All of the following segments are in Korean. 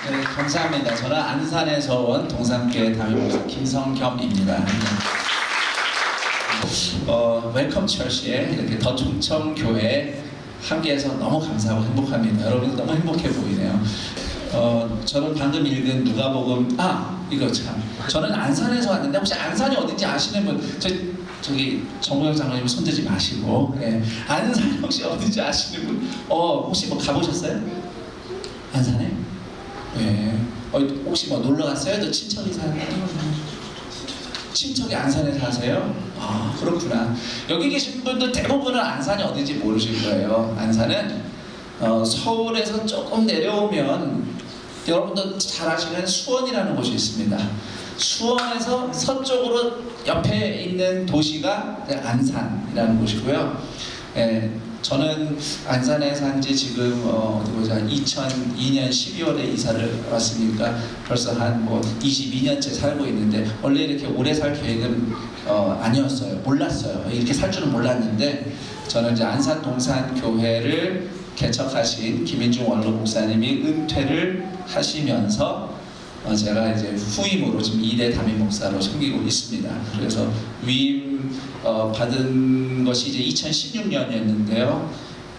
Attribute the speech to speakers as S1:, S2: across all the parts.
S1: 네, 감사합니다. 저는 안산에서 온 동산교회 담임목사 김성겸입니다. 웰컴 처치에 이렇게 더 충청교회 함께해서 너무 감사하고 행복합니다. 여러분 너무 행복해 보이네요. 저는 방금 읽은 누가복음 이거 참 저는 안산에서 왔는데 혹시 안산이 어딘지 아시는 분 저기 정보영 장로님 손들지 마시고 안산이 혹시 어딘지 아시는 분 혹시 뭐 가보셨어요? 안산에? 네. 혹시 뭐 놀러 갔어요? 너 친척이 사는 친척이 안산에 사세요? 그렇구나. 여기 계신 분들 대부분은 안산이 어딘지 모르실 거예요. 안산은 서울에서 조금 내려오면 여러분도 잘 아시는 수원이라는 곳이 있습니다. 수원에서 서쪽으로 옆에 있는 도시가 안산이라는 곳이고요. 저는 안산에 산지 지금 2002년 12월에 이사를 왔으니까 벌써 한 22년째 살고 있는데 원래 이렇게 오래 살 계획은 아니었어요. 몰랐어요. 이렇게 살 줄은 몰랐는데 저는 이제 안산 동산교회를 개척하신 김인중 원로 목사님이 은퇴를 하시면서 제가 이제 후임으로 지금 2대 담임 목사로 섬기고 있습니다. 그래서 위임 받은 것이 이제 2016년이었는데요.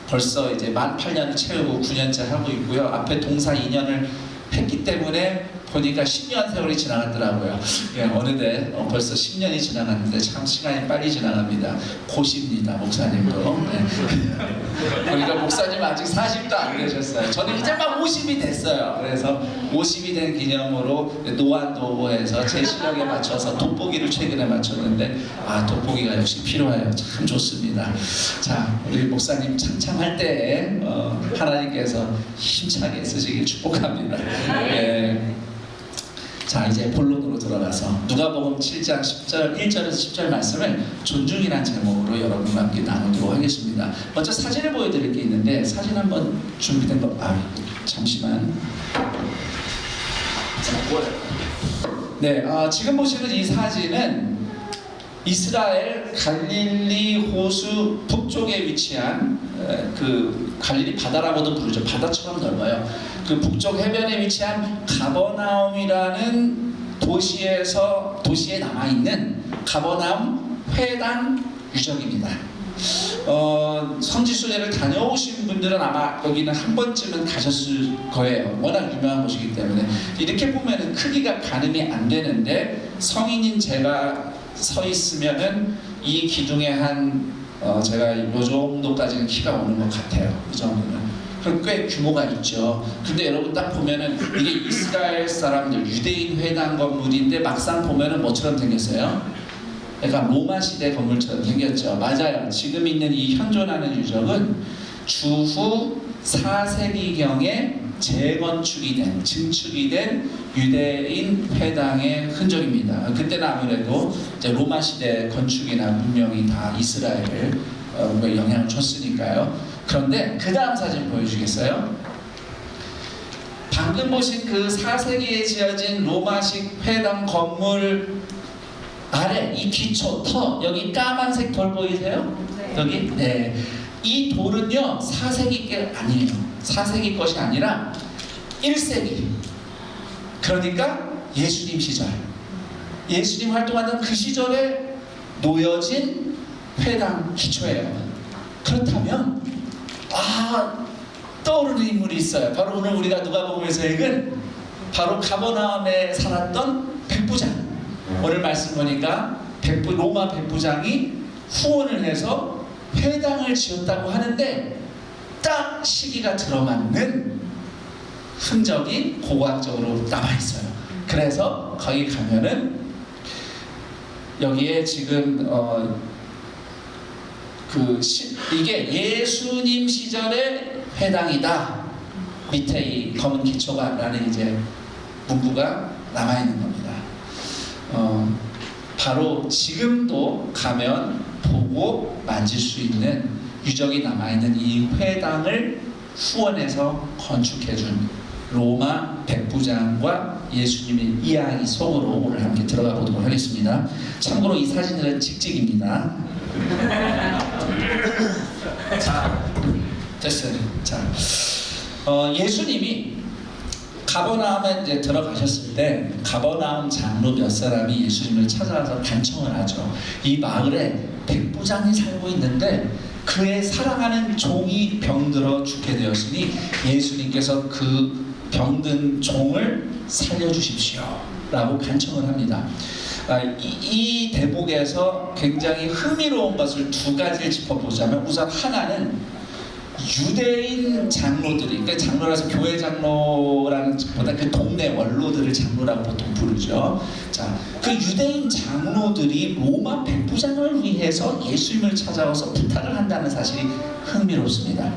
S1: 벌써 이제 만 8년을 채우고 9년째 하고 있고요. 앞에 동사 2년을 했기 때문에 보니까 10년 세월이 지나갔더라고요. 어느새 벌써 10년이 지나갔는데 참 시간이 빨리 지나갑니다. 고십니다, 목사님도. 보니까 목사님 아직 40도 안 되셨어요. 저는 이제 막 50이 됐어요. 그래서 50이 된 기념으로 노안도에서 제 실력에 맞춰서 돋보기를 최근에 맞췄는데 돋보기가 역시 필요해요. 참 좋습니다. 자, 우리 목사님 창창할 때 하나님께서 힘차게 쓰시길 축복합니다. 자, 이제 본론으로 들어가서 누가복음 7장 1절에서 10절 말씀을 존중이라는 제목으로 여러분과 함께 나누도록 하겠습니다. 먼저 사진을 보여드릴 게 있는데 사진 한번 준비된 거 잠시만. 네, 지금 보시는 이 사진은 이스라엘 갈릴리 호수 북쪽에 위치한 그 갈릴리 바다라고도 부르죠. 바다처럼 넓어요. 그 북쪽 해변에 위치한 가버나움이라는 도시에 남아있는 가버나움 회당 유적입니다. 성지순례를 다녀오신 분들은 아마 여기는 한 번쯤은 가셨을 거예요. 워낙 유명한 곳이기 때문에. 이렇게 보면 크기가 가늠이 안 되는데 성인인 제가 서 있으면은 이 기둥에 제가 요 정도까지는 키가 오는 것 같아요. 이 정도는. 그럼 꽤 규모가 있죠. 근데 여러분 딱 보면은 이게 이스라엘 사람들 유대인 회당 건물인데 막상 보면은 뭐처럼 생겼어요? 약간 로마 시대 건물처럼 생겼죠. 맞아요. 지금 있는 이 현존하는 유적은 주후 4세기경에 증축이 된 유대인 회당의 흔적입니다. 그때는 아무래도 이제 로마 시대 건축이나 문명이 다 이스라엘을 영향을 줬으니까요. 그런데 그 다음 사진 보여주겠어요? 방금 보신 그 4세기에 지어진 로마식 회당 건물 아래 이 기초 여기 까만색 돌 보이세요? 여기? 네. 이 돌은요 4세기 게 아니에요. 4세기 것이 아니라 1세기. 그러니까 예수님 시절, 예수님 활동하던 그 시절에 놓여진 회당 기초예요. 그렇다면 떠오르는 인물이 있어요. 바로 오늘 우리가 누가복음에서 읽은 바로 가버나움에 살았던 백부장. 오늘 말씀 보니까 로마 백부장이 후원을 해서 회당을 지었다고 하는데 딱 시기가 들어맞는 흔적이 고고학적으로 남아있어요. 그래서 거기 가면은 여기에 지금 이게 예수님 시절의 회당이다. 밑에 이 검은 기초가 라는 이제 문구가 남아있는 겁니다. 바로 지금도 가면 보고 만질 수 있는 유적이 남아있는 이 회당을 후원해서 건축해준 로마 백부장과 예수님의 이야기 속으로 오늘 함께 들어가 보도록 하겠습니다. 참고로 이 사진은 직직입니다. 자, 됐어요. 자, 예수님이 가버나움에 이제 들어가셨을 때 가버나움 장로 몇 사람이 예수님을 찾아와서 간청을 하죠. 이 마을에 백부장이 살고 있는데 그의 사랑하는 종이 병들어 죽게 되었으니 예수님께서 그 병든 종을 살려주십시오 라고 간청을 합니다. 이 대목에서 굉장히 흥미로운 것을 두 가지를 짚어보자면, 우선 하나는 유대인 장로들이, 그러니까 장로라서 교회 장로라는 보다 그 동네 원로들을 장로라고 보통 부르죠. 자, 그 유대인 장로들이 로마 백부장을 위해서 예수님을 찾아와서 부탁을 한다는 사실이 흥미롭습니다.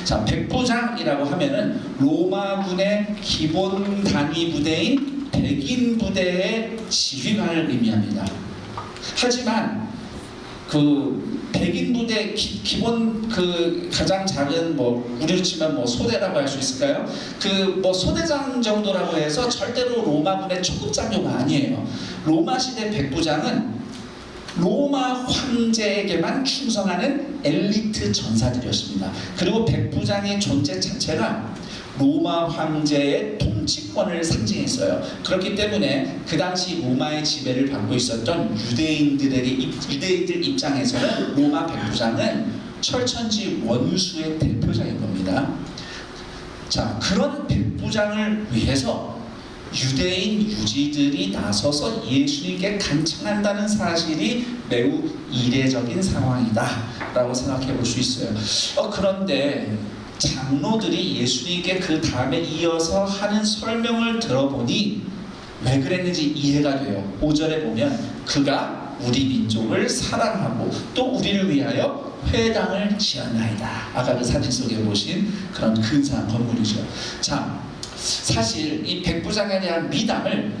S1: 자, 백부장이라고 하면은 로마군의 기본 단위 부대인 백인 부대의 지휘관을 의미합니다. 하지만 그 백인 부대 기본 그 가장 작은 뭐 우리로 치면 뭐 소대라고 할 수 있을까요? 그 뭐 소대장 정도라고 해서 절대로 로마군의 초급 장교가 아니에요. 로마 시대 백부장은 로마 황제에게만 충성하는 엘리트 전사들이었습니다. 그리고 백부장의 존재 자체가 로마 황제의 통치권을 상징했어요. 그렇기 때문에 그 당시 로마의 지배를 받고 있었던 유대인들 입장에서는 로마 백부장은 철천지 원수의 대표자인 겁니다. 자, 그런 백부장을 위해서 유대인 유지들이 나서서 예수님께 간청한다는 사실이 매우 이례적인 상황이다 라고 생각해 볼 수 있어요. 그런데 장로들이 예수님께 그 다음에 이어서 하는 설명을 들어보니 왜 그랬는지 이해가 돼요. 5절에 보면 그가 우리 민족을 사랑하고 또 우리를 위하여 회당을 지었나이다. 아까 그 사진 속에 보신 그런 근사한 건물이죠. 자, 사실 이 백부장에 대한 미담을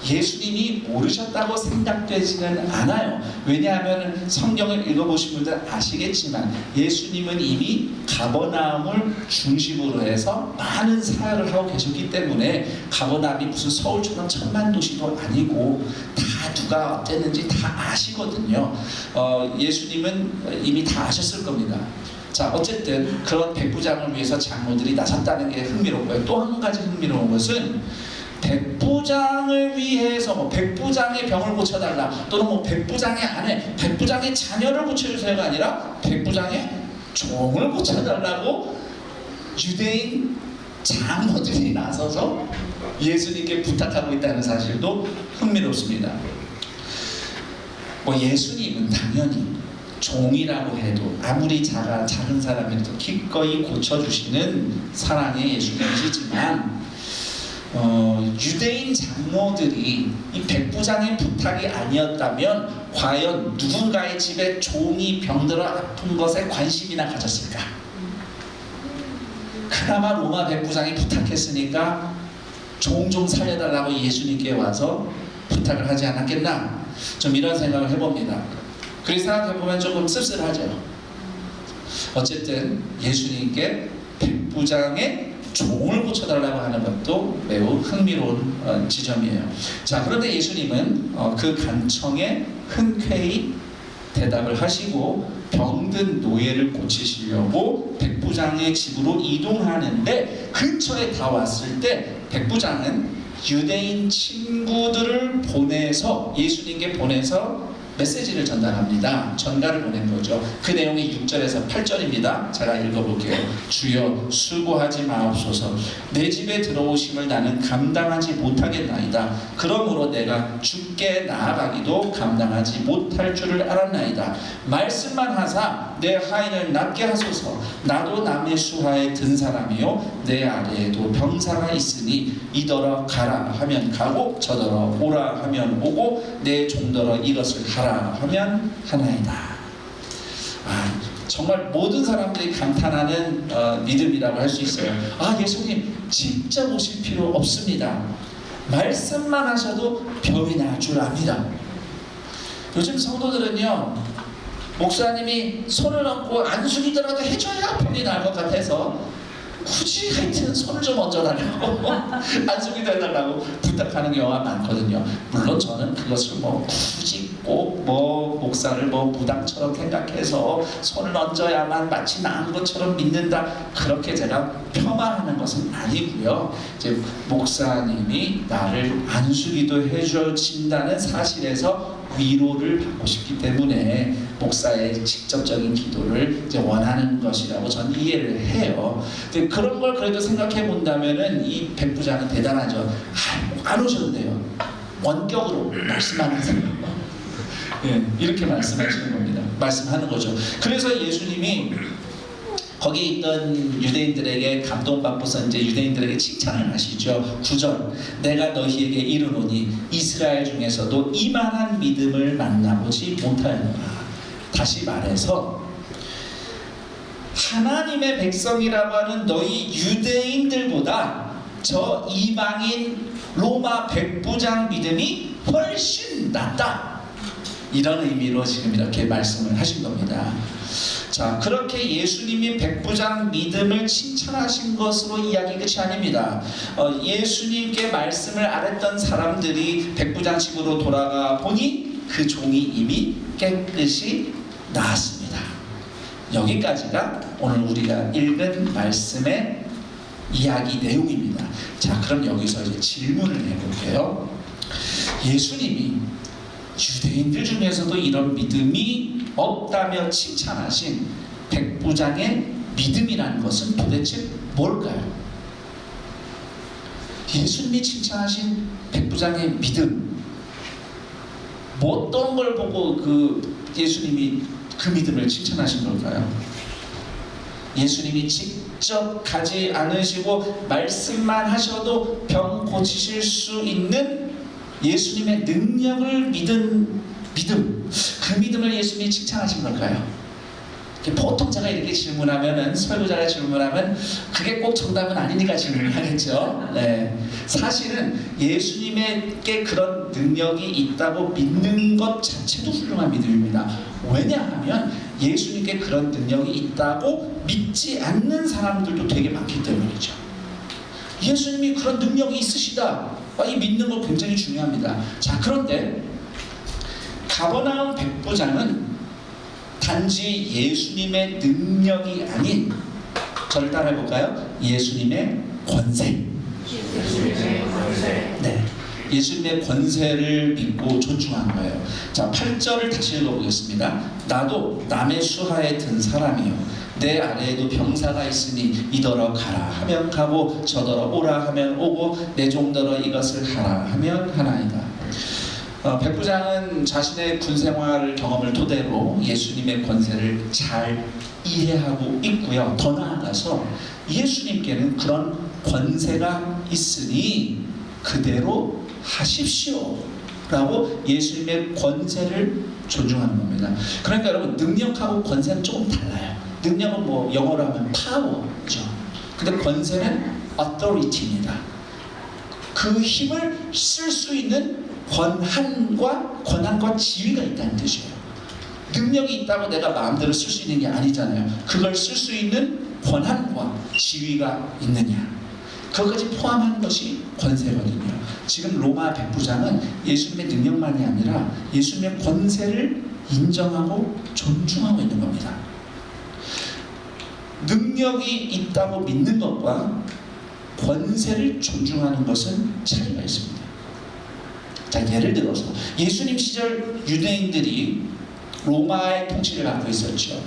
S1: 예수님이 모르셨다고 생각되지는 않아요. 왜냐하면 성경을 읽어보신 분들 아시겠지만 예수님은 이미 가버나움을 중심으로 해서 많은 사역을 하고 계셨기 때문에, 가버나움이 무슨 서울처럼 천만 도시도 아니고 다 누가 어땠는지 다 아시거든요. 예수님은 이미 다 아셨을 겁니다. 자, 어쨌든 그런 백부장을 위해서 장로들이 나섰다는 게 흥미롭고요. 또 한 가지 흥미로운 것은 백부장을 위해서 뭐 백부장의 병을 고쳐달라, 또는 뭐 백부장의 아내, 백부장의 자녀를 고쳐주세요가 아니라 백부장의 종을 고쳐달라고 유대인 장로들이 나서서 예수님께 부탁하고 있다는 사실도 흥미롭습니다. 뭐 예수님은 당연히 종이라고 해도 아무리 작은 사람에도 기꺼이 고쳐주시는 사랑의 예수님이시지만, 유대인 장로들이 이 백부장의 부탁이 아니었다면 과연 누군가의 집에 종이 병들어 아픈 것에 관심이나 가졌을까? 그나마 로마 백부장이 부탁했으니까 종 좀 살려달라고 예수님께 와서 부탁을 하지 않았겠나? 좀 이런 생각을 해봅니다. 그렇게 생각해보면 조금 씁쓸하죠. 어쨌든 예수님께 백부장의 종을 고쳐달라고 하는 것도 매우 흥미로운 지점이에요. 자, 그런데 예수님은 그 간청에 흔쾌히 대답을 하시고 병든 노예를 고치시려고 백부장의 집으로 이동하는데, 근처에 다 왔을 때 백부장은 유대인 친구들을 보내서 예수님께 보내서 메시지를 전달합니다. 전가를 보낸 거죠. 그 내용이 6절에서 8절입니다. 제가 읽어볼게요. 주여 수고하지 마옵소서. 내 집에 들어오심을 나는 감당하지 못하겠나이다. 그러므로 내가 주께 나아가기도 감당하지 못할 줄을 알았나이다. 말씀만 하사 내 하인을 낫게 하소서. 나도 남의 수하에 든 사람이요 내 아래에도 병사가 있으니 이더러 가라 하면 가고 저더러 오라 하면 오고 내 종더러 이것을 하라 하면 하나이다. 정말 모든 사람들이 감탄하는 믿음이라고 할 수 있어요. 예수님 직접 오실 필요 없습니다. 말씀만 하셔도 병이 날 줄 압니다. 요즘 성도들은요, 목사님이 손을 얹고 안수기더라도 해줘야 병이 날 것 같아서 굳이 하여튼 손을 좀 얹어달라고 안수기도 해달라고 부탁하는 경우가 많거든요. 물론 저는 그것을 뭐 굳이 꼭 뭐 목사를 뭐 무당처럼 생각해서 손을 얹어야만 마치 나은 것처럼 믿는다, 그렇게 제가 폄하하는 것은 아니고요. 이제 목사님이 나를 안수기도 해주신다는 사실에서 위로를 받고 싶기 때문에 목사의 직접적인 기도를 이제 원하는 것이라고 저는 이해를 해요. 근데 그런 걸 그래도 생각해 본다면은 이 백부장은 대단하죠. 안 오셔도 돼요. 원격으로 말씀만 하세요. 네, 이렇게 말씀하시는 겁니다. 말씀하는 거죠. 그래서 예수님이 거기에 있던 유대인들에게 감동받고서 이제 유대인들에게 칭찬을 하시죠. 9절, 내가 너희에게 이르노니 이스라엘 중에서도 이만한 믿음을 만나보지 못하였노라. 다시 말해서 하나님의 백성이라고 하는 너희 유대인들보다 저 이방인 로마 백부장 믿음이 훨씬 낫다, 이런 의미로 지금 이렇게 말씀을 하신 겁니다. 자, 그렇게 예수님이 백부장 믿음을 칭찬하신 것으로 이야기 끝이 아닙니다. 예수님께 말씀을 아랬던 사람들이 백부장식으로 돌아가 보니 그 종이 이미 깨끗이 나았습니다. 여기까지가 오늘 우리가 읽은 말씀의 이야기 내용입니다. 자, 그럼 여기서 이제 질문을 해볼게요. 예수님이 유대인들 중에서도 이런 믿음이 없다며 칭찬하신 백부장의 믿음이라는 것은 도대체 뭘까요? 예수님이 칭찬하신 백부장의 믿음, 뭐 어떤 걸 보고 예수님이 그 믿음을 칭찬하신 걸까요? 예수님이 직접 가지 않으시고 말씀만 하셔도 병 고치실 수 있는 예수님의 능력을 믿은 믿음, 그 믿음을 예수님이 칭찬하신 걸까요? 보통 제가 이렇게 질문하면은, 설교자가 질문하면 그게 꼭 정답은 아니니까 질문을 하겠죠. 네. 사실은 예수님에게 그런 능력이 있다고 믿는 것 자체도 훌륭한 믿음입니다. 왜냐하면 예수님께 그런 능력이 있다고 믿지 않는 사람들도 되게 많기 때문이죠. 예수님이 그런 능력이 있으시다, 이 믿는 거 굉장히 중요합니다. 자, 그런데 가버나움 백부장은 단지 예수님의 능력이 아닌, 저를 따라해볼까요? 예수님의 권세. 네, 예수님의 권세를 믿고 존중한 거예요. 자, 8절을 다시 읽어보겠습니다. 나도 남의 수하에 든 사람이요, 내 아래에도 병사가 있으니 이더러 가라 하면 가고 저더러 오라 하면 오고 내 종더러 이것을 하라 하면 하나이다. 백부장은 자신의 군생활 경험을 토대로 예수님의 권세를 잘 이해하고 있고요. 더 나아가서 예수님께는 그런 권세가 있으니 그대로 하십시오 라고 예수님의 권세를 존중하는 겁니다. 그러니까 여러분, 능력하고 권세는 조금 달라요. 능력은 뭐 영어로 하면 파워죠. 근데 권세는 authority입니다. 그 힘을 쓸 수 있는 권한과 지위가 있다는 뜻이에요. 능력이 있다고 내가 마음대로 쓸 수 있는 게 아니잖아요. 그걸 쓸 수 있는 권한과 지위가 있느냐, 그것까지 포함한 것이 권세거든요. 지금 로마 백부장은 예수님의 능력만이 아니라 예수님의 권세를 인정하고 존중하고 있는 겁니다. 능력이 있다고 믿는 것과 권세를 존중하는 것은 차이가 있습니다. 자, 예를 들어서 예수님 시절 유대인들이 로마의 통치를 받고 있었죠.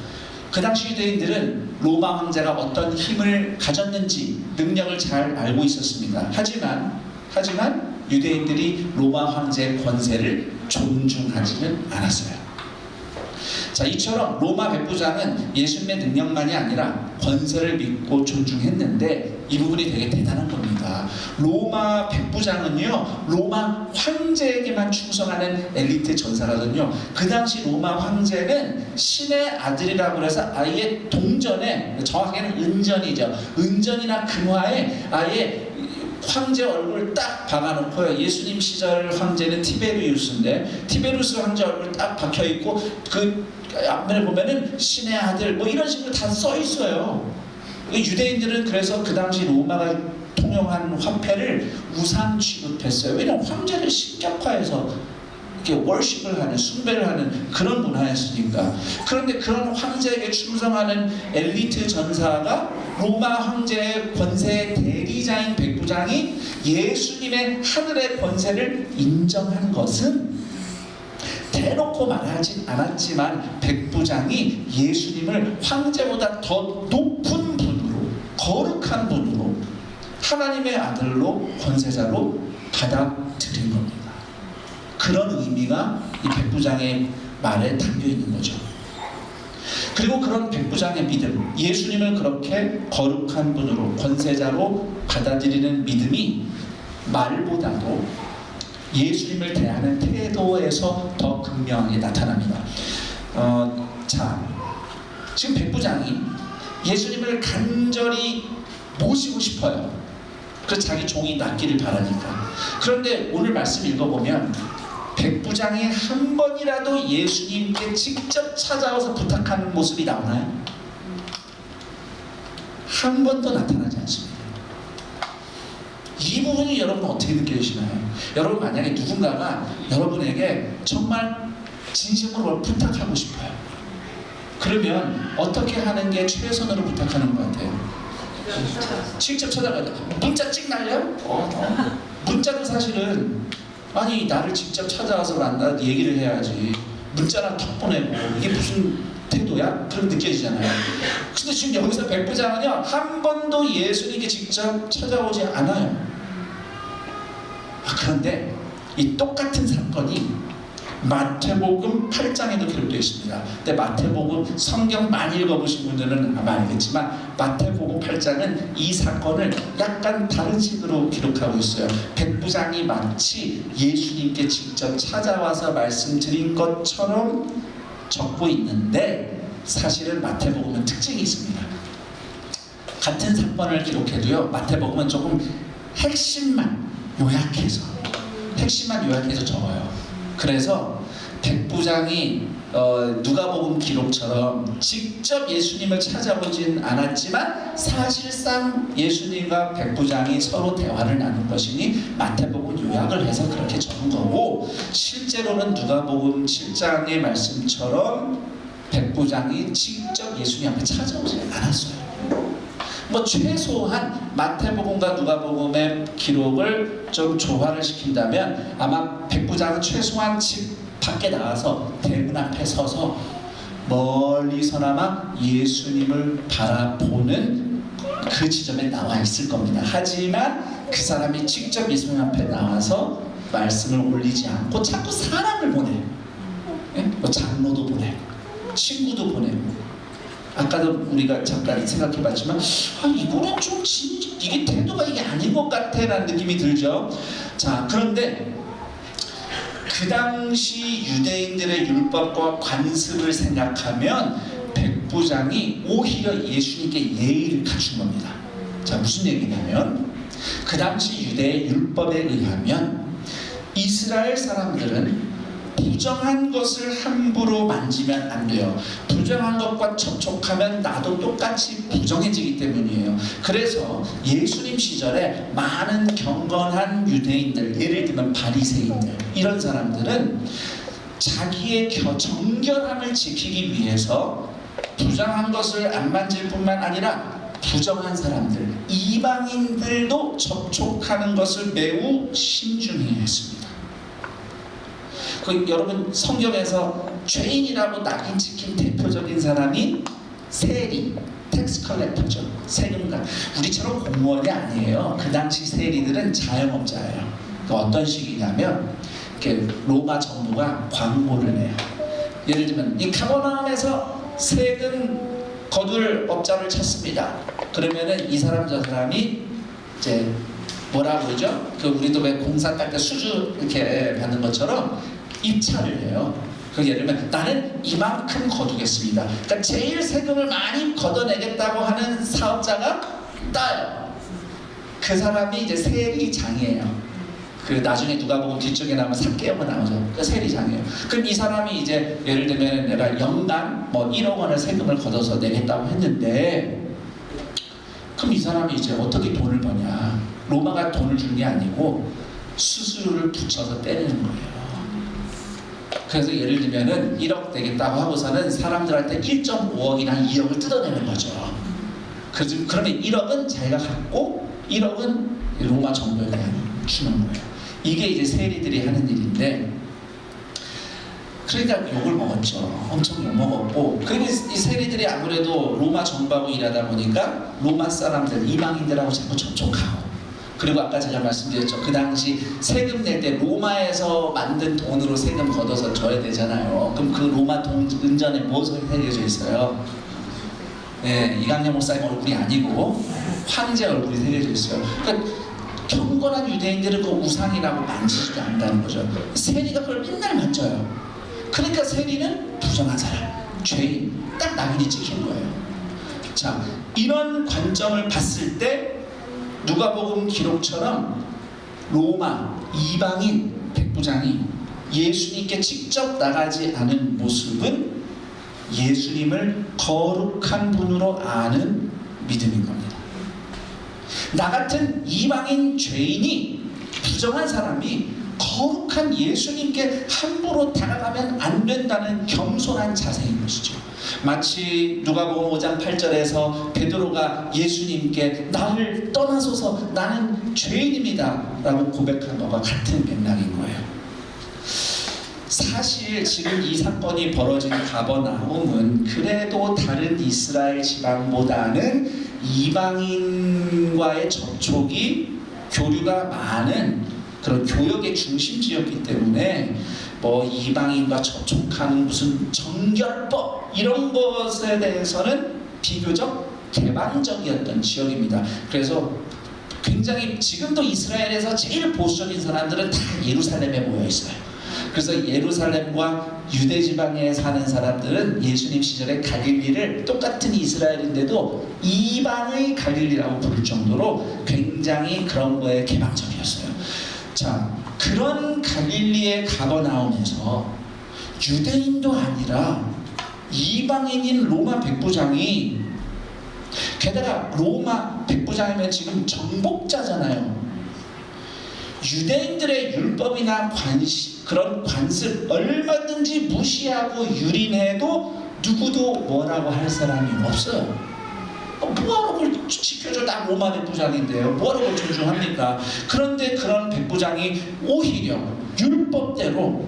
S1: 그 당시 유대인들은 로마 황제가 어떤 힘을 가졌는지, 능력을 잘 알고 있었습니다. 하지만 유대인들이 로마 황제의 권세를 존중하지는 않았어요. 자, 이처럼 로마 백부장은 예수님의 능력만이 아니라 권세를 믿고 존중했는데, 이 부분이 되게 대단한 겁니다. 로마 백부장은요, 로마 황제에게만 충성하는 엘리트 전사라거든요. 그 당시 로마 황제는 신의 아들이라고 해서 아예 동전에, 정확하게는 은전이죠, 은전이나 금화에 아예 황제 얼굴을 딱 박아놓고요. 예수님 시절 황제는 티베리우스인데 티베리우스 황제 얼굴 딱 박혀있고 그 앞면에 보면은 신의 아들 뭐 이런 식으로 다 써있어요. 유대인들은 그래서 그 당시 로마가 통용한 화폐를 우상 취급했어요. 왜냐하면 황제를 신격화해서 이렇게 월십을 하는, 숭배를 하는 그런 문화였으니까. 그런데 그런 황제에게 충성하는 엘리트 전사가 로마 황제의 권세의 대리자인 백부장이 예수님의 하늘의 권세를 인정한 것은 대놓고 말하지 않았지만 백부장이 예수님을 황제보다 더 높은 분으로, 거룩한 분으로, 하나님의 아들로, 권세자로 받아들인 겁니다. 그런 의미가 이 백부장의 말에 담겨 있는 거죠. 그리고 그런 백부장의 믿음, 예수님을 그렇게 거룩한 분으로, 권세자로 받아들이는 믿음이 말보다도 예수님을 대하는 태도에서 더 극명하게 나타납니다. 자, 지금 백부장이 예수님을 간절히 모시고 싶어요. 그래서 자기 종이 낫기를 바라니까. 그런데 오늘 말씀 읽어보면 백부장이 한 번이라도 예수님께 직접 찾아와서 부탁하는 모습이 나오나요? 한 번도 나타나지 않습니다. 이 부분이 여러분 어떻게 느껴지시나요? 여러분 만약에 누군가가 여러분에게 정말 진심으로 부탁하고 싶어요. 그러면 어떻게 하는 게 최선으로 부탁하는 것 같아요? 직접 찾아가요. 문자 찍 날려요? 문자도 사실은 아니 나를 직접 찾아와서 만나 얘기를 해야지. 문자나 톡 보내고 이게 무슨 태도야? 그럼 느껴지잖아요. 근데 지금 여기서 백부장은요 한 번도 예수님께 직접 찾아오지 않아요. 그런데 이 똑같은 사건이 마태복음 8장에도 기록되어 있습니다. 근데 마태복음 성경 많이 읽어보신 분들은 아마 알겠지만 마태복음 8장은 이 사건을 약간 다른 식으로 기록하고 있어요. 백부장이 마치 예수님께 직접 찾아와서 말씀드린 것처럼 적고 있는데 사실은 마태복음은 특징이 있습니다. 같은 사건을 기록해도요 마태복음은 조금 핵심만 요약해서 적어요. 그래서 백부장이 누가복음 기록처럼 직접 예수님을 찾아보진 않았지만 사실상 예수님과 백부장이 서로 대화를 나눈 것이니 마태복음 요약을 해서 그렇게 적은 거고, 실제로는 누가복음 7장의 말씀처럼 백부장이 직접 예수님 앞에 찾아오지 않았어요. 뭐 최소한 마태복음과 누가복음의 기록을 좀 조화를 시킨다면 아마 백부장은 최소한 집 밖에 나와서 대문 앞에 서서 멀리서나마 예수님을 바라보는 그 지점에 나와 있을 겁니다. 하지만 그 사람이 직접 예수님 앞에 나와서 말씀을 올리지 않고 자꾸 사람을 보내요. 뭐 장로도 보내고 친구도 보내고. 아까도 우리가 잠깐 생각해봤지만 이거는 좀 이게 태도가 이게 아닌 것 같아 라는 느낌이 들죠. 자, 그런데 그 당시 유대인들의 율법과 관습을 생각하면 백부장이 오히려 예수님께 예의를 갖춘 겁니다. 자, 무슨 얘기냐면 그 당시 유대의 율법에 의하면 이스라엘 사람들은 부정한 것을 함부로 만지면 안 돼요. 부정한 것과 접촉하면 나도 똑같이 부정해지기 때문이에요. 그래서 예수님 시절에 많은 경건한 유대인들, 예를 들면 바리새인들, 이런 사람들은 자기의 정결함을 지키기 위해서 부정한 것을 안 만질 뿐만 아니라 부정한 사람들, 이방인들도 접촉하는 것을 매우 신중히 했습니다. 여러분 성경에서 죄인이라고 낙인 찍힌 대표적인 사람이 세리, 텍스 컬렉터죠. 세금가. 우리처럼 공무원이 아니에요. 그 당시 세리들은 자영업자예요. 어떤 식이냐면 이렇게 로마 정부가 광고를 내요. 예를 들면 이 가버나움에서 세금 거둘 업자를 찾습니다. 그러면은 이 사람 저 사람이 이제 뭐라 그러죠? 우리도 왜 공사 딸 때 수주 이렇게 받는 것처럼 입찰을 해요. 예를 들면 나는 이만큼 거두겠습니다. 그러니까 제일 세금을 많이 걷어내겠다고 하는 사업자가 따요. 그 사람이 이제 세리장이에요. 나중에 누가복음 뒤쪽에 나오면 삭개업은 나오죠. 세리장이에요. 그럼 이 사람이 이제 예를 들면 내가 연간 뭐 1억 원을 세금을 걷어서 내겠다고 했는데, 그럼 이 사람이 이제 어떻게 돈을 버냐? 로마가 돈을 준 게 아니고 수수료를 붙여서 때리는 거예요. 그래서 예를 들면은 1억 되겠다고 하고서는 사람들한테 1.5억이나 2억을 뜯어내는 거죠. 그러면 1억은 자기가 갖고 1억은 로마 정부에 주는 거예요. 이게 이제 세리들이 하는 일인데, 그러니까 욕을 먹었죠. 엄청 욕 먹었고, 그리고 이 세리들이 아무래도 로마 정부하고 일하다 보니까 로마 사람들, 이방인들하고 자꾸 접촉하고, 그리고 아까 제가 말씀드렸죠. 그 당시 세금 낼 때 로마에서 만든 돈으로 세금 걷어서 줘야 되잖아요. 그럼 그 로마 돈 은전에 무엇이 새겨져 있어요? 네, 이강렬 목사님 얼굴이 아니고 황제 얼굴이 새겨져 있어요. 그러니까 경건한 유대인들은 그 우상이라고 만지지도 않는다는 거죠. 세리가 그걸 맨날 만져요. 그러니까 세리는 부정한 사람, 죄인, 딱 낙인이 찍힌 거예요. 자, 이런 관점을 봤을 때 누가복음 기록처럼 로마 이방인 백부장이 예수님께 직접 나가지 않은 모습은 예수님을 거룩한 분으로 아는 믿음인 겁니다. 나 같은 이방인 죄인이, 부정한 사람이 거룩한 예수님께 함부로 다가가면 안 된다는 겸손한 자세인 것이죠. 마치 누가복음 5장 8절에서 베드로가 예수님께 나를 떠나소서 나는 죄인입니다 라고 고백한 것과 같은 맥락인 거예요. 사실 지금 이 사건이 벌어진 가버나움은 그래도 다른 이스라엘 지방보다는 이방인과의 접촉이, 교류가 많은 그런 교역의 중심지였기 때문에 뭐 이방인과 접촉하는 무슨 정결법 이런 것에 대해서는 비교적 개방적이었던 지역입니다. 그래서 굉장히 지금도 이스라엘에서 제일 보수적인 사람들은 다 예루살렘에 모여 있어요. 그래서 예루살렘과 유대 지방에 사는 사람들은 예수님 시절에 갈릴리를 똑같은 이스라엘인데도 이방의 갈릴리라고 부를 정도로 굉장히 그런 거에 개방적이었어요. 자, 그런 갈릴리의 가버나움에서 유대인도 아니라 이방인인 로마 백부장이, 게다가 로마 백부장이면 지금 정복자잖아요. 유대인들의 율법이나 그런 관습 얼마든지 무시하고 유린해도 누구도 뭐라고 할 사람이 없어요. 뭐하러 그걸 지켜줘? 나 로마 백부장인데요. 뭐하러 그걸 존중합니까? 그런데 그런 백부장이 오히려 율법대로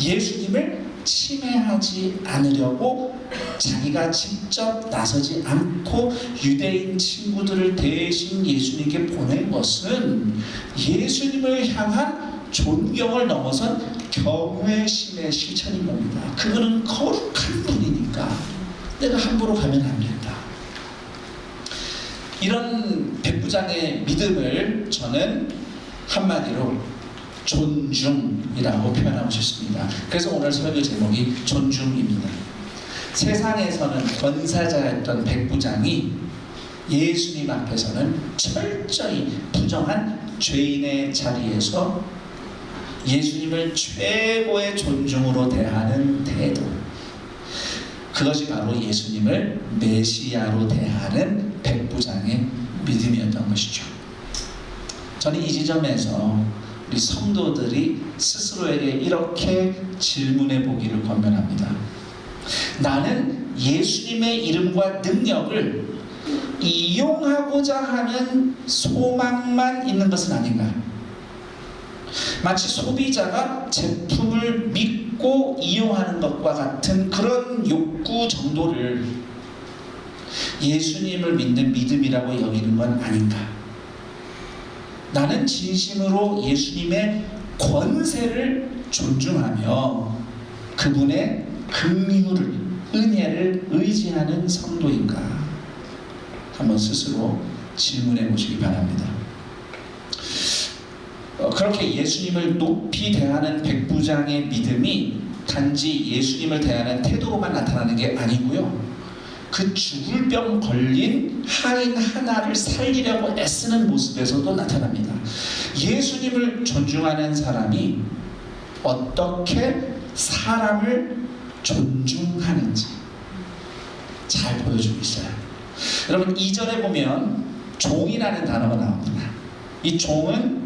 S1: 예수님을 침해하지 않으려고 자기가 직접 나서지 않고 유대인 친구들을 대신 예수님께 보낸 것은 예수님을 향한 존경을 넘어선 경외심의 실천인 겁니다. 그분은 거룩한 분이니까 내가 함부로 가면 안 된다. 이런 백부장의 믿음을 저는 한마디로 존중이라고 표현하고 싶습니다. 그래서 오늘 설교 제목이 존중입니다. 세상에서는 권사자였던 백부장이 예수님 앞에서는 철저히 부정한 죄인의 자리에서 예수님을 최고의 존중으로 대하는 태도, 그것이 바로 예수님을 메시아로 대하는 백부장의 믿음이었던 것이죠. 저는 이 지점에서 우리 성도들이 스스로에게 이렇게 질문해 보기를 권면합니다. 나는 예수님의 이름과 능력을 이용하고자 하는 소망만 있는 것은 아닌가? 마치 소비자가 제품을 믿고 이용하는 것과 같은 그런 욕구 정도를 예수님을 믿는 믿음이라고 여기는 건 아닌가? 나는 진심으로 예수님의 권세를 존중하며 그분의 긍휼을, 은혜를 의지하는 성도인가? 한번 스스로 질문해 보시기 바랍니다. 그렇게 예수님을 높이 대하는 백부장의 믿음이 단지 예수님을 대하는 태도로만 나타나는 게 아니고요. 그 죽을 병 걸린 하인 하나를 살리려고 애쓰는 모습에서도 나타납니다. 예수님을 존중하는 사람이 어떻게 사람을 존중하는지 잘 보여주고 있어요. 여러분 2절에 보면 종이라는 단어가 나옵니다. 이 종은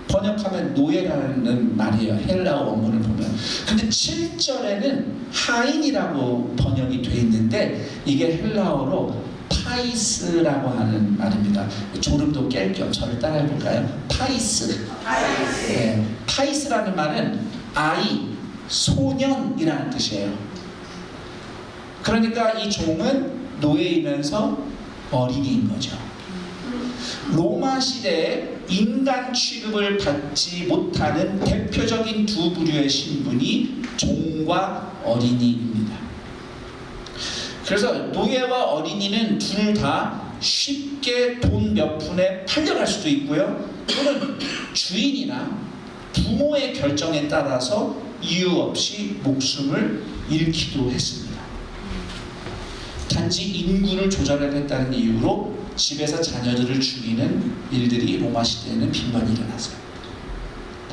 S1: 번역하면 노예라는 말이에요. 헬라어 원문을 보면. 근데 7절에는 하인이라고 번역이 돼 있는데 이게 헬라어로 파이스라고 하는 말입니다. 졸음도 깰 겸 저를 따라해 볼까요? 파이스. 네, 파이스라는 말은 아이, 소년이라는 뜻이에요. 그러니까 이 종은 노예이면서 어린이인 거죠. 로마 시대에 인간 취급을 받지 못하는 대표적인 두 부류의 신분이 종과 어린이입니다. 그래서 노예와 어린이는 둘 다 쉽게 돈 몇 푼에 팔려갈 수도 있고요. 또는 주인이나 부모의 결정에 따라서 이유 없이 목숨을 잃기도 했습니다. 단지 인구를 조절하겠다는 이유로 집에서 자녀들을 죽이는 일들이 로마 시대에는 빈번히 일어났어요.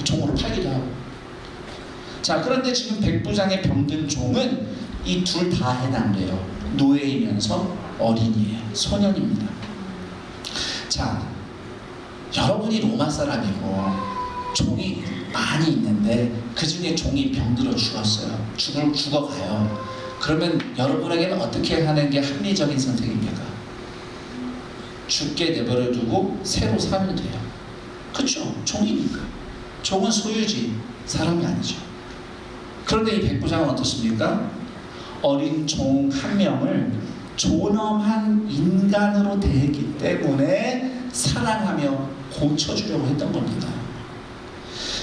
S1: 종으로 팔기도 하고. 자, 그런데 지금 백부장에 병든 종은 이 둘 다 해당돼요. 노예이면서 어린이에요. 소년입니다. 자, 여러분이 로마 사람이고 종이 많이 있는데 그 중에 종이 병들어 죽었어요. 죽어가요. 그러면 여러분에게는 어떻게 하는 게 합리적인 선택입니까? 죽게 내버려 두고 새로 사면 돼요. 그렇죠? 종이니까. 종은 소유지, 사람이 아니죠. 그런데 이 백부장은 어떻습니까? 어린 종 한 명을 존엄한 인간으로 대했기 때문에 사랑하며 고쳐주려고 했던 겁니다.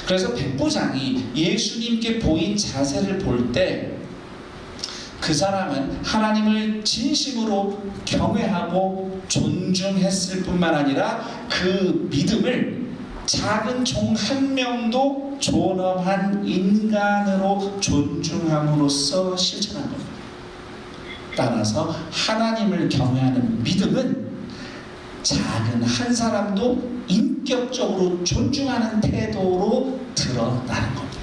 S1: 그래서 백부장이 예수님께 보인 자세를 볼 때 그 사람은 하나님을 진심으로 경외하고 존중했을 뿐만 아니라 그 믿음을 작은 종 한 명도 존엄한 인간으로 존중함으로써 실천한 겁니다. 따라서 하나님을 경외하는 믿음은 작은 한 사람도 인격적으로 존중하는 태도로 드러나는 겁니다.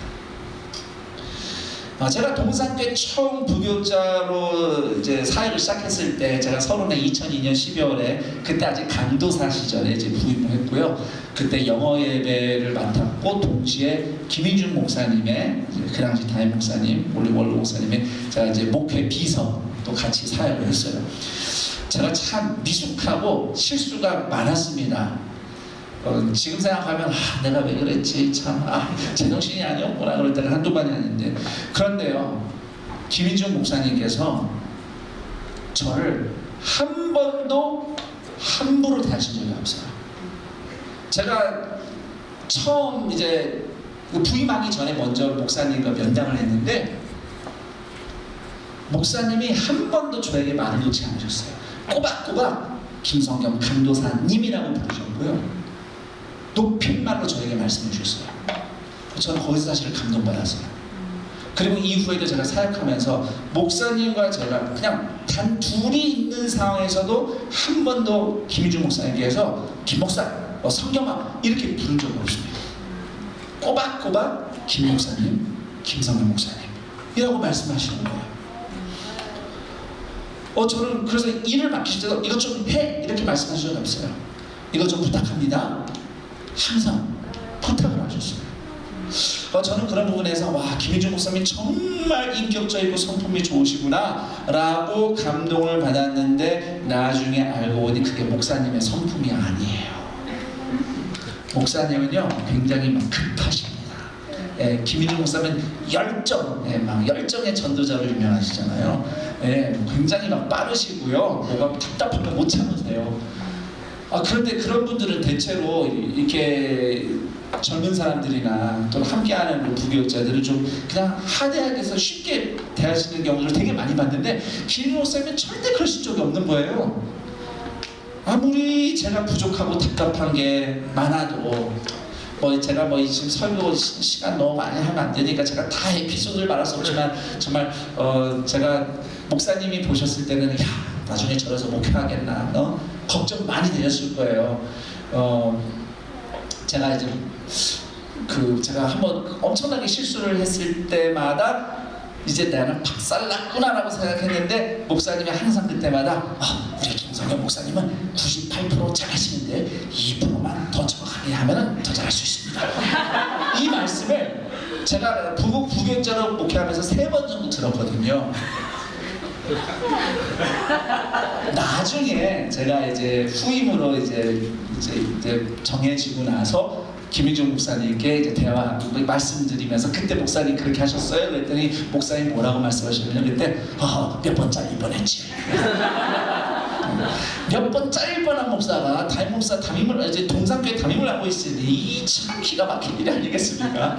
S1: 제가 동산교회 처음 부교자로 이제 사역을 시작했을 때 제가 서론에 2002년 12월에 그때 아직 강도사 시절에 이제 부임을 했고요. 그때 영어 예배를 맡았고 동시에 김인중 목사님의 그 당시 담임 목사님, 원로 목사님의 제가 이제 목회 비서 또 같이 사역을 했어요. 제가 참 미숙하고 실수가 많았습니다. 지금 생각하면 내가 왜 그랬지 참 제정신이 아니었구나 그럴 때가 한두 번이 아닌데 그런데요 김인중 목사님께서 저를 한 번도 함부로 대하신 적이 없어요. 제가 처음 이제 부임하기 전에 먼저 목사님과 면담을 했는데 목사님이 한 번도 저에게 말을 놓지 않으셨어요. 꼬박꼬박 김성경 강도사님이라고 부르셨고요. 높임말로 저에게 말씀해 주셨어요. 저는 거기서 사실 감동받았어요. 그리고 이후에도 제가 사역하면서 목사님과 제가 그냥 단 둘이 있는 상황에서도 한 번도 김희중 목사님께서 김 목사, 성경아 이렇게 부른 적이 없습니다. 꼬박꼬박 김 목사님, 김성경 목사님 이라고 말씀하시는 거예요. 저는 그래서 일을 맡기실 때도 이것 좀 해 이렇게 말씀하신 적이 없어요. 이것 좀 부탁합니다. 항상 부탁을 하셨어요. 저는 그런 부분에서 김희중 목사님 정말 인격적이고 성품이 좋으시구나 라고 감동을 받았는데 나중에 알고 보니 그게 목사님의 성품이 아니에요. 목사님은요 굉장히 급하십니다. 김희중 목사님은 열정의 전도자로 유명하시잖아요. 굉장히 빠르시고요. 뭐가 답답하면 못 참으세요. 그런데 그런 분들은 대체로 이렇게 젊은 사람들이나 또 함께하는 부교육자들을 좀 그냥 하대하게 해서 쉽게 대하시는 경우를 되게 많이 봤는데 김희중 목사님은 절대 그러신 적이 없는 거예요. 아무리 제가 부족하고 답답한 게 많아도 제가 지금 설교 시간 너무 많이 하면 안 되니까 제가 다 에피소드를 말할 수 없지만 정말 제가 목사님이 보셨을 때는 나중에 저래서 목회하겠나 걱정 많이 되셨을 거예요. 제가 이제 제가 한번 엄청나게 실수를 했을 때마다 이제 나는 박살났구나라고 생각했는데 목사님이 항상 그때마다 우리 성경 목사님은 98% 잘하시는데 2%만 더 정확하게 하면 더 잘할 수 있습니다. 이 말씀을 제가 부교육자로 목회하면서 3번 정도 들었거든요. 나중에 제가 이제 후임으로 이제 정해지고 나서 김희중 목사님께 이제 대화 말씀드리면서 그때 목사님 그렇게 하셨어요? 그랬더니 목사님 뭐라고 말씀하셨냐면 그때 몇 번 잘릴 뻔했지. 몇 번 잘릴 뻔한 목사가 담임 목사 담임을 이제 동산교회 담임을 하고 있으니 이 참 기가 막힌 일이 아니겠습니까?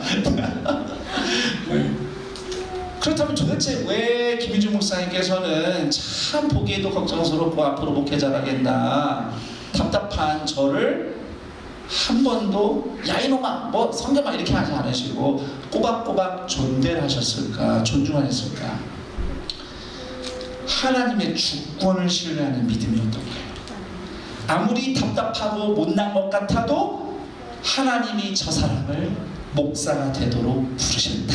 S1: 그렇다면 도대체 왜 김희중 목사님께서는 참 보기에도 걱정스럽고 앞으로 목회 잘하겠나 답답한 저를 한 번도 야 이놈아 뭐 성경만 이렇게 하지 않으시고 꼬박꼬박 존대를 하셨을까, 존중하셨을까? 하나님의 주권을 신뢰하는 믿음이었던 거예요. 아무리 답답하고 못난 것 같아도 하나님이 저 사람을 목사가 되도록 부르셨다.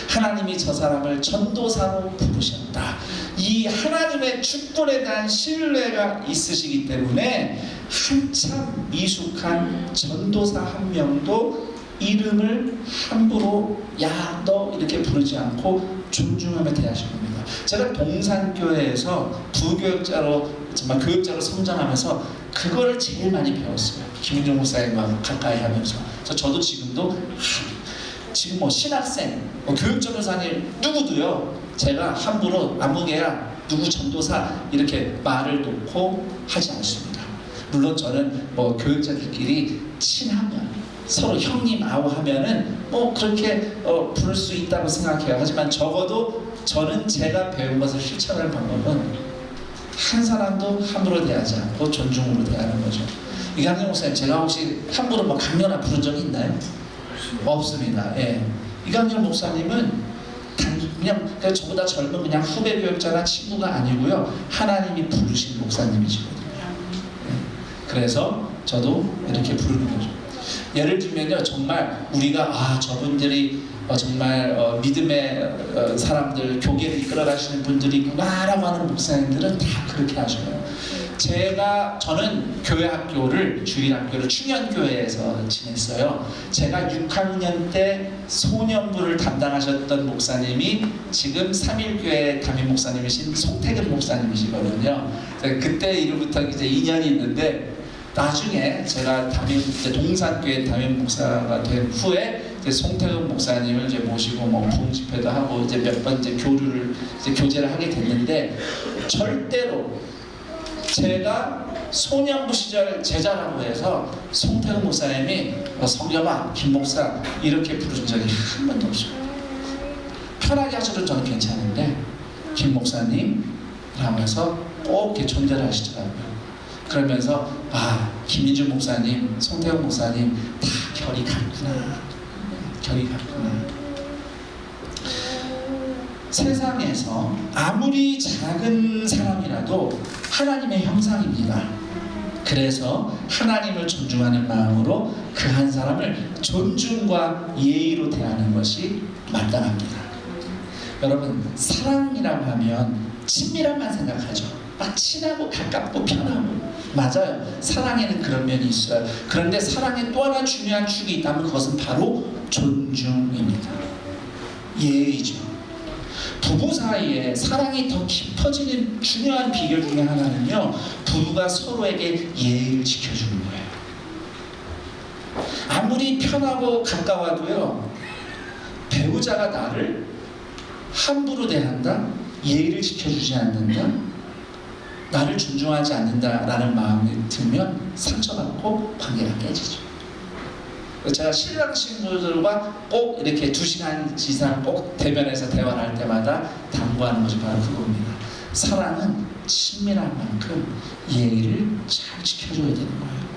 S1: 하나님이 저 사람을 전도사로 부르셨다. 이 하나님의 주권에 대한 신뢰가 있으시기 때문에 한참 미숙한 전도사 한 명도 이름을 함부로 야 너 이렇게 부르지 않고 존중하며 대하신 겁니다. 제가 동산교회에서 부교육자로 정말 교육자로 성장하면서 그거를 제일 많이 배웠어요. 김윤종 목사님과 가까이 하면서. 그래서 저도 지금도 지금 뭐 신학생, 교육 전도사님 누구도요 제가 함부로 아무개야 누구 전도사 이렇게 말을 놓고 하지 않습니다. 물론 저는 뭐 교육자들끼리 친하면 서로 형님 아우 하면은 뭐 그렇게 부를 수 있다고 생각해요. 하지만 적어도 저는 제가 배운 것을 실천하는 방법은 한 사람도 함부로 대하지 않고 존중으로 대하는 거죠. 이강정 목사님 제가 혹시 함부로 뭐 강렬한 부른 적이 있나요? 없습니다. 예. 이강정 목사님은 그냥 저보다 젊은 그냥 후배 교육자나 친구가 아니고요. 하나님이 부르신 목사님이시거든요. 예. 그래서 저도 이렇게 부르는 거죠. 예를 들면요, 정말 우리가 저분들이 정말 믿음의 사람들, 교계를 이끌어가시는 분들이구나라고 하는 목사님들은 다 그렇게 하셔요. 저는 교회 학교를 주일학교를 충현교회에서 지냈어요. 제가 6학년 때 소년부를 담당하셨던 목사님이 지금 3일교회 담임 목사님이신 송태근 목사님이시거든요. 그때 이후부터 이제 인연이 있는데 나중에 제가 동산교회 담임 목사가 된 후에 송태근 목사님을 이제 모시고 뭐 부흥 집회도 하고 이제 몇 번 이제 교제를 하게 됐는데 절대로 제가 소년부 시절 제자라고 해서 송태근 목사님이 성겸아, 김 목사 이렇게 부른 적이 한 번도 없어요. 편하게 하셔도 저는 괜찮은데 김 목사님이라고 해서 꼭 이렇게 존재를 하시더라고요. 그러면서 김민준 목사님, 송태근 목사님 다 결이 같구나. 결이 같구나. 세상에서 아무리 작은 사람이라도 하나님의 형상입니다. 그래서 하나님을 존중하는 마음으로 그 한 사람을 존중과 예의로 대하는 것이 마땅합니다. 여러분, 사랑이라고 하면 친밀함만 생각하죠. 막 친하고 가깝고 편하고. 맞아요. 사랑에는 그런 면이 있어요. 그런데 사랑에 또 하나 중요한 축이 있다면 그것은 바로 존중입니다. 예의죠. 부부 사이에 사랑이 더 깊어지는 중요한 비결 중에 하나는요, 부부가 서로에게 예의를 지켜주는 거예요. 아무리 편하고 가까워도요, 배우자가 나를 함부로 대한다, 예의를 지켜주지 않는다, 나를 존중하지 않는다라는 마음이 들면 상처받고 관계가 깨지죠. 제가 신랑 친구들과 꼭 이렇게 2시간 이상 꼭 대면해서 대화를 할 때마다 당부하는 것이 바로 그겁니다. 사랑은 친밀한 만큼 예의를 잘 지켜줘야 되는 거예요.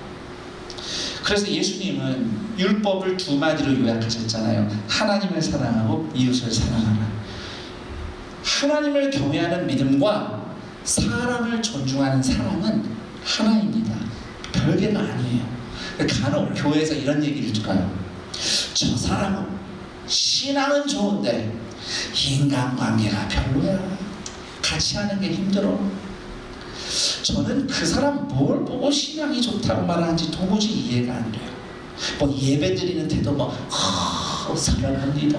S1: 그래서 예수님은 율법을 2마디로 요약하셨잖아요. 하나님을 사랑하고 이웃을 사랑하라. 하나님을 경외하는 믿음과 사람을 존중하는 사랑은 하나입니다. 별개가 아니에요. 간혹 교회에서 이런 얘기를 들어요. 저 사람은 신앙은 좋은데 인간관계가 별로야. 같이 하는 게 힘들어. 저는 그 사람 뭘 보고 신앙이 좋다고 말하는지 도무지 이해가 안 돼요. 뭐 예배 드리는 태도 막 사랑합니다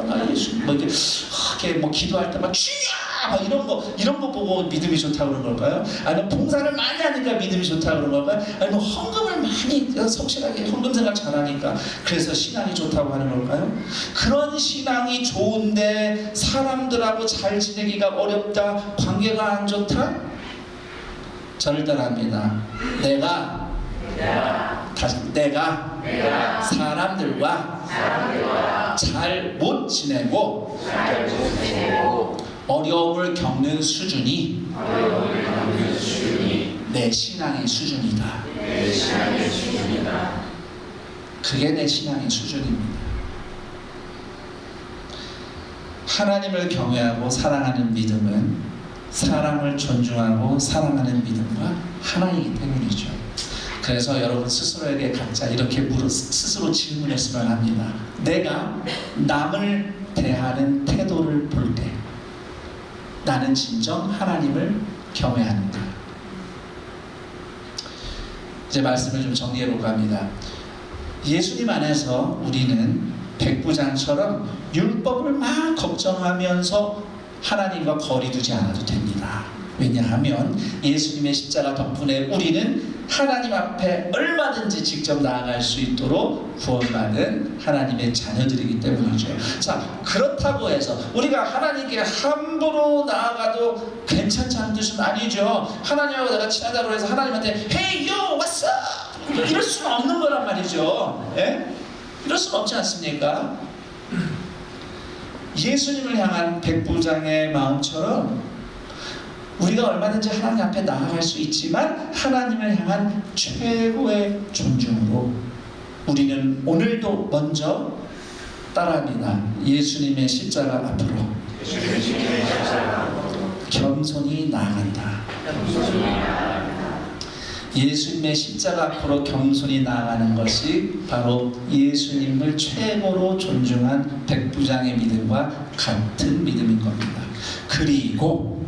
S1: 나 예수 뭐 이렇게 뭐 기도할 때 막 주야 막 이런 거 보고 믿음이 좋다고 그런 걸까요? 아니면 봉사를 많이 하니까 믿음이 좋다고 그런 걸까요? 아니면 헌금을 많이 성실하게 헌금 생활 잘하니까 그래서 신앙이 좋다고 하는 걸까요? 그런 신앙이 좋은데 사람들하고 잘 지내기가 어렵다, 관계가 안 좋다? 저를 따라합니다. 내가 사람들과 잘 못 지내고 어려움을 겪는 수준이 내 신앙의 수준이다. 그게 내 신앙의 수준입니다. 하나님을 경외하고 사랑하는 믿음은 사람을 존중하고 사랑하는 믿음과 하나이기 때문이죠. 그래서 여러분 스스로에게 각자 이렇게 스스로 질문했으면 합니다. 내가 남을 대하는 태도를 볼 때 나는 진정 하나님을 경외하는가? 이제 말씀을 좀 정리해볼까 합니다. 예수님 안에서 우리는 백부장처럼 율법을 막 걱정하면서 하나님과 거리 두지 않아도 됩니다. 왜냐하면 예수님의 십자가 덕분에 우리는 하나님 앞에 얼마든지 직접 나아갈 수 있도록 구원받은 하나님의 자녀들이기 때문이죠. 자, 그렇다고 해서 우리가 하나님께 함부로 나아가도 괜찮다는 뜻은 아니죠. 하나님하고 내가 친하다고 해서 하나님한테 Hey yo, what's up? 이럴 수는 없는 거란 말이죠. 예? 이럴 수는 없지 않습니까? 예수님을 향한 백부장의 마음처럼 우리가 얼마든지 하나님 앞에 나아갈 수 있지만 하나님을 향한 최고의 존중으로 우리는 오늘도 먼저 따라합니다. 예수님의 십자가 앞으로 겸손히 나아간다. 예수님의 십자가 앞으로 겸손히 나아가는 것이 바로 예수님을 최고로 존중한 백부장의 믿음과 같은 믿음인 겁니다. 그리고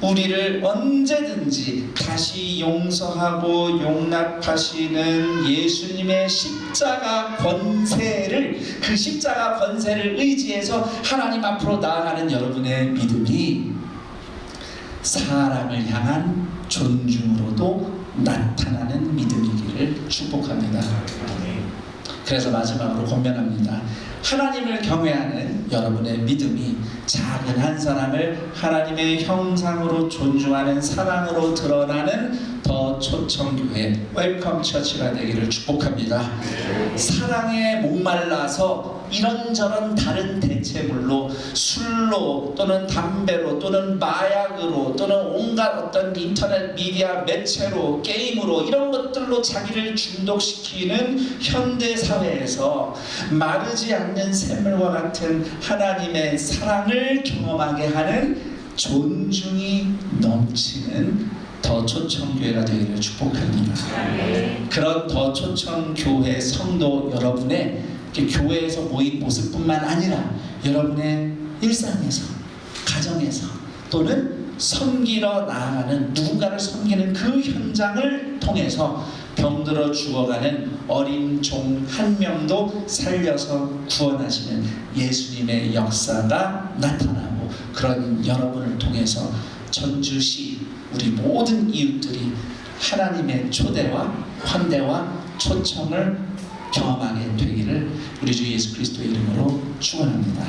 S1: 우리를 언제든지 다시 용서하고 용납하시는 예수님의 십자가 권세를, 그 십자가 권세를 의지해서 하나님 앞으로 나아가는 여러분의 믿음이 사람을 향한 존중으로도 나타나는 믿음이기를 축복합니다. 그래서 마지막으로 권면합니다. 하나님을 경외하는 여러분의 믿음이 작은 한 사람을 하나님의 형상으로 존중하는 사랑으로 드러나는 더 초청교회 웰컴 처치가 되기를 축복합니다. 사랑에 목말라서 이런저런 다른 대체물로 술로 또는 담배로 또는 마약으로 또는 온갖 어떤 인터넷 미디어 매체로 게임으로 이런 것들로 자기를 중독시키는 현대 사회에서 마르지 않는 샘물과 같은 하나님의 사랑을 경험하게 하는 존중이 넘치는 더 초청교회가 되기를 축복합니다. 그런 더 초청교회 성도 여러분의 교회에서 모인 모습뿐만 아니라 여러분의 일상에서, 가정에서 또는 섬기러 나아가는 누군가를 섬기는 그 현장을 통해서 병들어 죽어가는 어린 종 한 명도 살려서 구원하시는 예수님의 역사가 나타나고 그런 여러분을 통해서 전주시 우리 모든 이웃들이 하나님의 초대와 환대와 초청을 경험하게 되기를 우리 주 예수 그리스도의 이름으로 축원합니다.